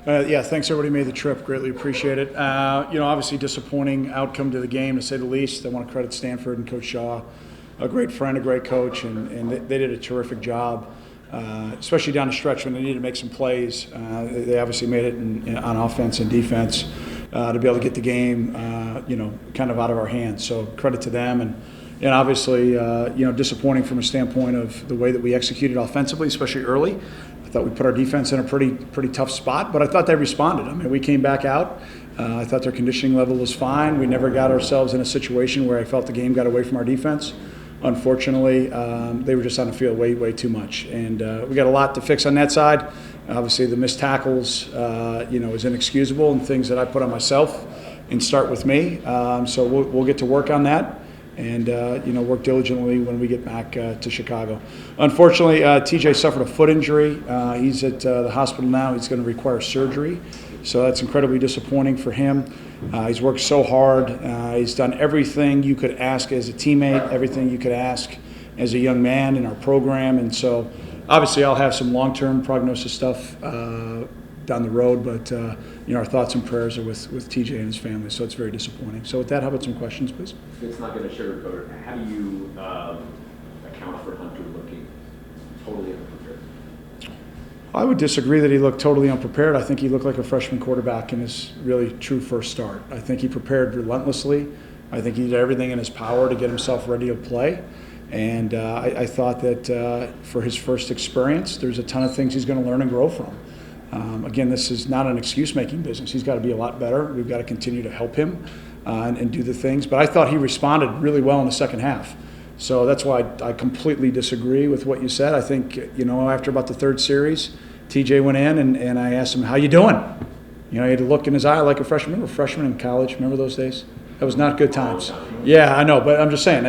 Yeah, thanks everybody who made the trip. Greatly appreciate it. Obviously disappointing outcome to the game, to say the least. I want to credit Stanford and Coach Shaw, a great friend, a great coach, and they did a terrific job, especially down the stretch when they needed to make some plays. They obviously made it on offense and defense to be able to get the game, kind of out of our hands. So credit to them, and obviously, disappointing from a standpoint of the way that we executed offensively, especially early. I thought we put our defense in a pretty tough spot, but I thought they responded. I mean, we came back out. I thought their conditioning level was fine. We never got ourselves in a situation where I felt the game got away from our defense. Unfortunately, they were just on the field way too much, and we got a lot to fix on that side. Obviously, the missed tackles, is inexcusable, and things that I put on myself and start with me. So we'll get to work on that. And work diligently when we get back to Chicago. Unfortunately, TJ suffered a foot injury. He's at the hospital now. He's going to require surgery, so that's incredibly disappointing for him. He's worked so hard. He's done everything you could ask as a teammate, everything you could ask as a young man in our program, and so obviously I'll have some long-term prognosis stuff down the road, but our thoughts and prayers are with TJ and his family, so it's very disappointing. So with that, how about some questions, please? It's not going to sugarcoat it. How do you account for Hunter looking totally unprepared? I would disagree that he looked totally unprepared. I think he looked like a freshman quarterback in his really true first start. I think he prepared relentlessly. I think he did everything in his power to get himself ready to play. And I thought that for his first experience, there's a ton of things he's going to learn and grow from. Again, this is not an excuse-making business. He's got to be a lot better. We've got to continue to help him and do the things. But I thought he responded really well in the second half. So that's why I completely disagree with what you said. I think, after about the third series, TJ went in and I asked him, how you doing? He had a look in his eye like a freshman. Remember freshman in college? Remember those days? That was not good times. Yeah, I know. But I'm just saying,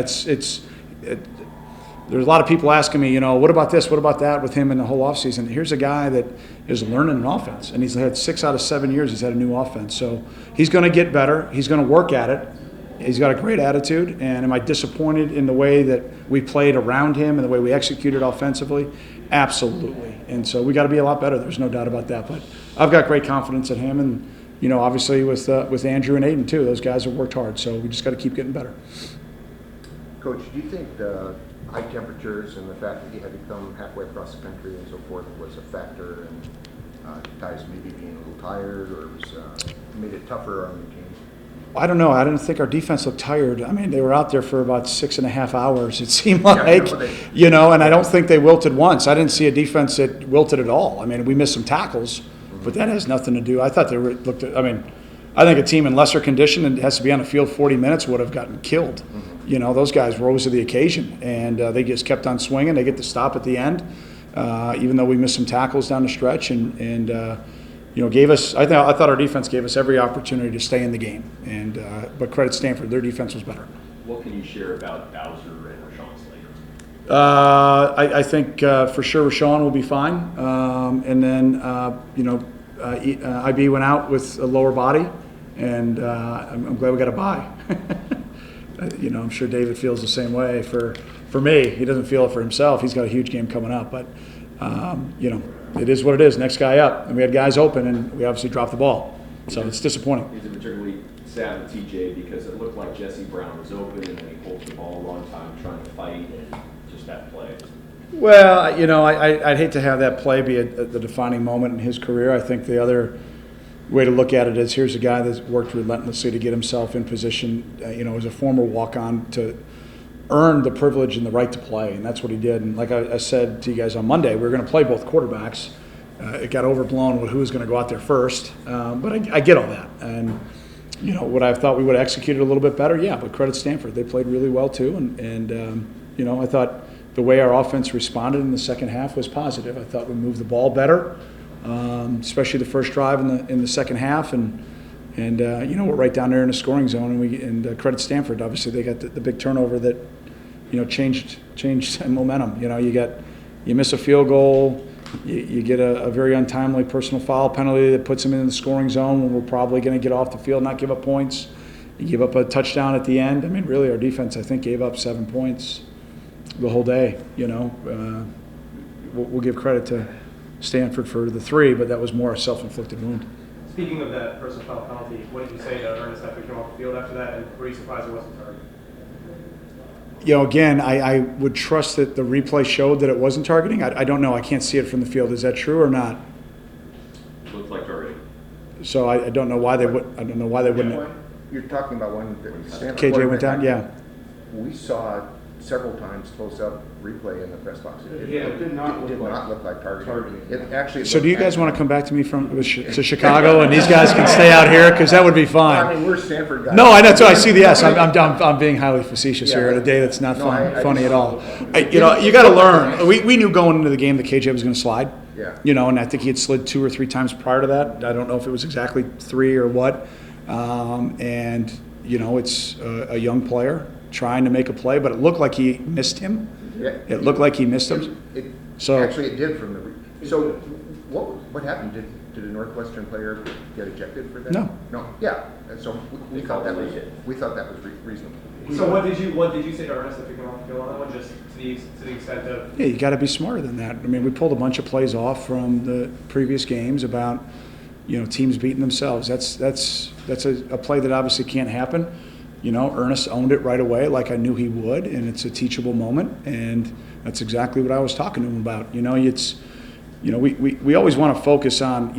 there's a lot of people asking me, what about this, what about that with him in the whole offseason. Here's a guy that is learning an offense, and he's had 6 out of 7 years he's had a new offense. So he's going to get better. He's going to work at it. He's got a great attitude, and am I disappointed in the way that we played around him and the way we executed offensively? Absolutely. And so we got to be a lot better. There's no doubt about that. But I've got great confidence in him, and obviously with Andrew and Aiden too. Those guys have worked hard, so we just got to keep getting better. Coach, do you think the high temperatures and the fact that he had to come halfway across the country and so forth was a factor in guys maybe being a little tired, or made it tougher on the team? I don't know. I didn't think our defense looked tired. I mean, they were out there for about 6.5 hours, it seemed like, and I don't think they wilted once. I didn't see a defense that wilted at all. I mean, we missed some tackles, but that has nothing to do. I thought I think a team in lesser condition and has to be on the field 40 minutes would have gotten killed. Those guys rose to the occasion, and they just kept on swinging. They get the stop at the end, even though we missed some tackles down the stretch, and gave us. I thought our defense gave us every opportunity to stay in the game. But credit Stanford, their defense was better. What can you share about Bowser and Rashawn Slater? I think for sure Rashawn will be fine, and then IB went out with a lower body, and I'm glad we got a bye. I'm sure David feels the same way. For me, he doesn't feel it for himself. He's got a huge game coming up, but it is what it is. Next guy up, and we had guys open, and we obviously dropped the ball. So it's disappointing. Is it particularly sad with TJ because it looked like Jesse Brown was open and then he holds the ball a long time trying to fight and just that play? Well, I'd hate to have that play be the defining moment in his career. I think the other way to look at it is here's a guy that's worked relentlessly to get himself in position, as a former walk-on to earn the privilege and the right to play, and that's what he did. And like I said to you guys on Monday, we were going to play both quarterbacks. It got overblown with who was going to go out there first, but I get all that. And would I have thought we would have executed a little bit better? Yeah, but credit Stanford. They played really well too, and I thought the way our offense responded in the second half was positive. I thought we moved the ball better, especially the first drive in the second half, and we're right down there in the scoring zone, and credit Stanford. Obviously, they got the big turnover that changed momentum. You miss a field goal, you get a very untimely personal foul penalty that puts them in the scoring zone when we're probably going to get off the field, not give up points. You give up a touchdown at the end. I mean, really, our defense I think gave up 7 points the whole day. We'll give credit to Stanford for the 3, but that was more a self-inflicted wound. Speaking of that personal foul penalty, what did you say to Ernest after he came off the field after that, and were you surprised it wasn't targeted? Again, I would trust that the replay showed that it wasn't targeting. I don't know. I can't see it from the field. Is that true or not? Looked like targeting. So I don't know why they would. I don't know why they wouldn't. You're talking about one that Stanford KJ went down. Yeah. We saw several times close-up replay in the press box. It did not look like targeting. It actually. So do you guys want to come back to me to Chicago, and these guys can stay out here, because that would be I fine. mean, we're Stanford guys. No, I know. So I see the yes. I'm being highly facetious here at a day that's not No, I funny just- at all. You got to learn. We knew going into the game that KJ was going to slide. Yeah. And I think he had slid 2 or 3 times prior to that. I don't know if it was exactly 3 or what. It's a young player trying to make a play, but it looked like he missed him. Yeah. It looked like he missed him. Actually, it did from the. So, what happened? Did a Northwestern player get ejected for that? No. No. Yeah. And so we thought that was reasonable. So what did you say to Ernest after he came off the field on that one, just to the extent of? Yeah, you got to be smarter than that. I mean, we pulled a bunch of plays off from the previous games about, teams beating themselves. That's a play that obviously can't happen. Ernest owned it right away, like I knew he would, and it's a teachable moment, and that's exactly what I was talking to him about. We always want to focus on,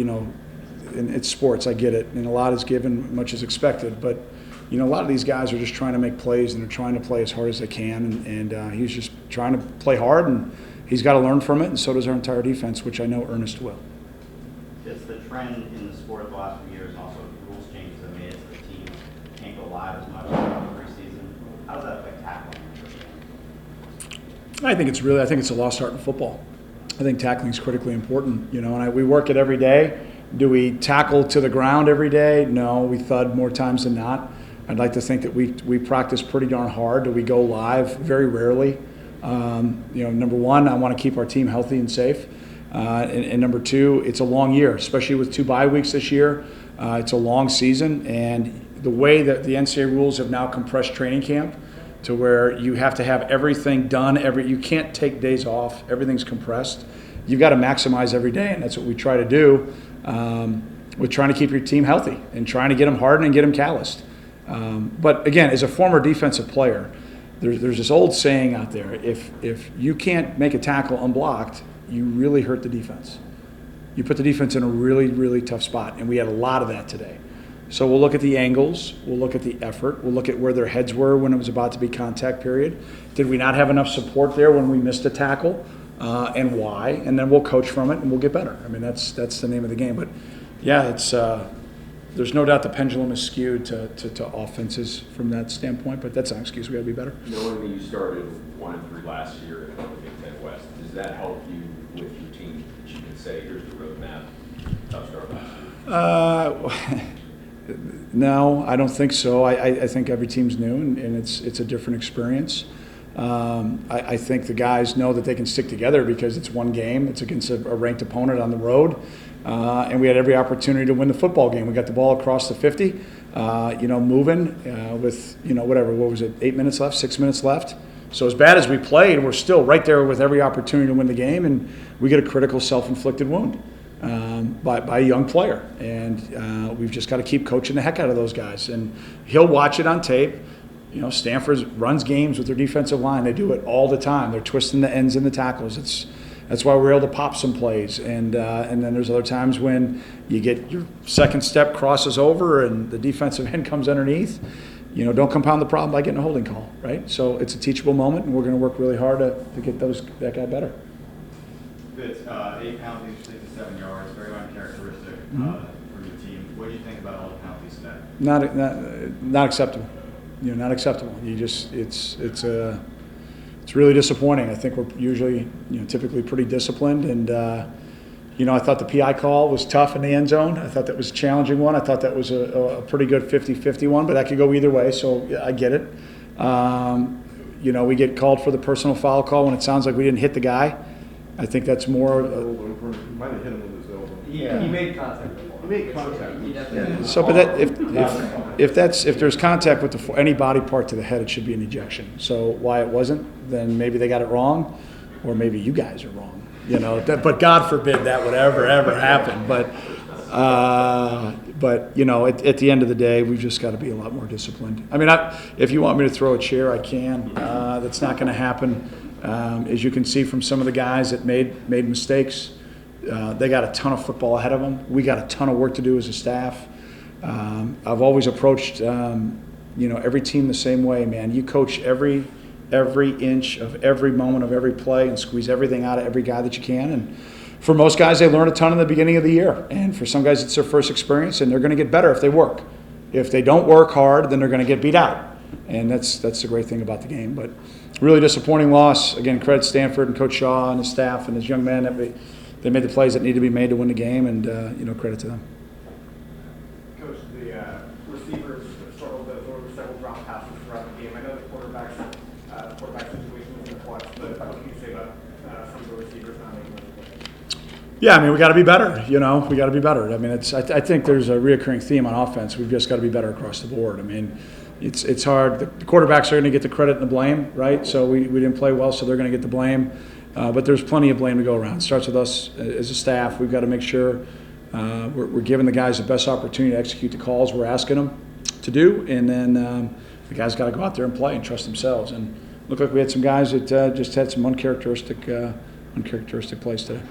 and it's sports, I get it, and a lot is given, much is expected, but a lot of these guys are just trying to make plays, and they're trying to play as hard as they can, and he's just trying to play hard, and he's got to learn from it, and so does our entire defense, which I know Ernest will. It's the trend in the sport the last few years, and also rules changes that made it so the teams can't go live as much in the preseason. How does that affect tackling? I think it's a lost art in football. I think tackling is critically important, and we work it every day. Do we tackle to the ground every day? No, we thud more times than not. I'd like to think that we practice pretty darn hard. Do we go live? Very rarely. Number one, I want to keep our team healthy and safe. And number two, it's a long year, especially with 2 bye weeks this year. It's a long season, and the way that the NCAA rules have now compressed training camp to where you have to have everything done. You can't take days off. Everything's compressed. You've got to maximize every day, and that's what we try to do with trying to keep your team healthy and trying to get them hardened and get them calloused. But again, as a former defensive player, there's this old saying out there: if you can't make a tackle unblocked, you really hurt the defense. You put the defense in a really, really tough spot, and we had a lot of that today. So we'll look at the angles, we'll look at the effort, we'll look at where their heads were when it was about to be contact period. Did we not have enough support there when we missed a tackle, and why? And then we'll coach from it, and we'll get better. I mean, that's the name of the game. But yeah, it's there's no doubt the pendulum is skewed to offenses from that standpoint, but that's not an excuse. We got to be better. Knowing that you started 1-3 last year in the Big Ten West, does that help you with your team? That you can say, here's the roadmap, tough start last year. No, I don't think so. I think every team's new, and it's a different experience. I think the guys know that they can stick together because it's one game. It's against a ranked opponent on the road, and we had every opportunity to win the football game. We got the ball across the 50, moving with what was it, 8 minutes left, 6 minutes left. So as bad as we played, we're still right there with every opportunity to win the game, and we get a critical self-inflicted wound by a young player. And we've just got to keep coaching the heck out of those guys. And he'll watch it on tape. Stanford runs games with their defensive line. They do it all the time. They're twisting the ends and the tackles. That's why we're able to pop some plays. And then there's other times when you get your second step crosses over and the defensive end comes underneath. Don't compound the problem by getting a holding call, right? So it's a teachable moment, and we're going to work really hard to get that guy better. Fitz, 8 penalties, 67 yards, very uncharacteristic for your team. What do you think about all the penalties today? Not acceptable. Not acceptable. It's really disappointing. I think we're usually, typically pretty disciplined, and I thought the PI call was tough in the end zone. I thought that was a challenging one. I thought that was a pretty good 50-50 one, but that could go either way, so yeah, I get it. We get called for the personal foul call when it sounds like we didn't hit the guy. I think that's more. Might have hit him with his elbow. Yeah, he made contact. He made contact. He definitely. So, but that, if there's contact with any body part to the head, it should be an ejection. So why it wasn't, then maybe they got it wrong, or maybe you guys are wrong. but God forbid that would ever happen. But at the end of the day, we've just got to be a lot more disciplined. I mean, if you want me to throw a chair, I can. That's not going to happen. As you can see from some of the guys that made mistakes, they got a ton of football ahead of them. We got a ton of work to do as a staff. I've always approached, every team the same way, man. You coach every inch of every moment of every play and squeeze everything out of every guy that you can. And for most guys, they learn a ton in the beginning of the year. And for some guys, it's their first experience, and they're going to get better if they work. If they don't work hard, then they're going to get beat out. And that's the great thing about the game. But really disappointing loss. Again, credit Stanford and Coach Shaw and his staff and his young men. They made the plays that needed to be made to win the game, and credit to them. Coach, the receivers struggled to throw several drop passes throughout the game. I know the quarterback situation was in the flux, but what can you say about some of the receivers not making those plays? Yeah, I mean, we got to be better. We got to be better. I mean, I think there's a reoccurring theme on offense. We've just got to be better across the board. I mean, it's hard. The quarterbacks are going to get the credit and the blame, right? So we didn't play well, so they're going to get the blame. But there's plenty of blame to go around. It starts with us as a staff. We've got to make sure we're giving the guys the best opportunity to execute the calls we're asking them to do, and then the guys got to go out there and play and trust themselves. And looked like we had some guys that just had some uncharacteristic plays today.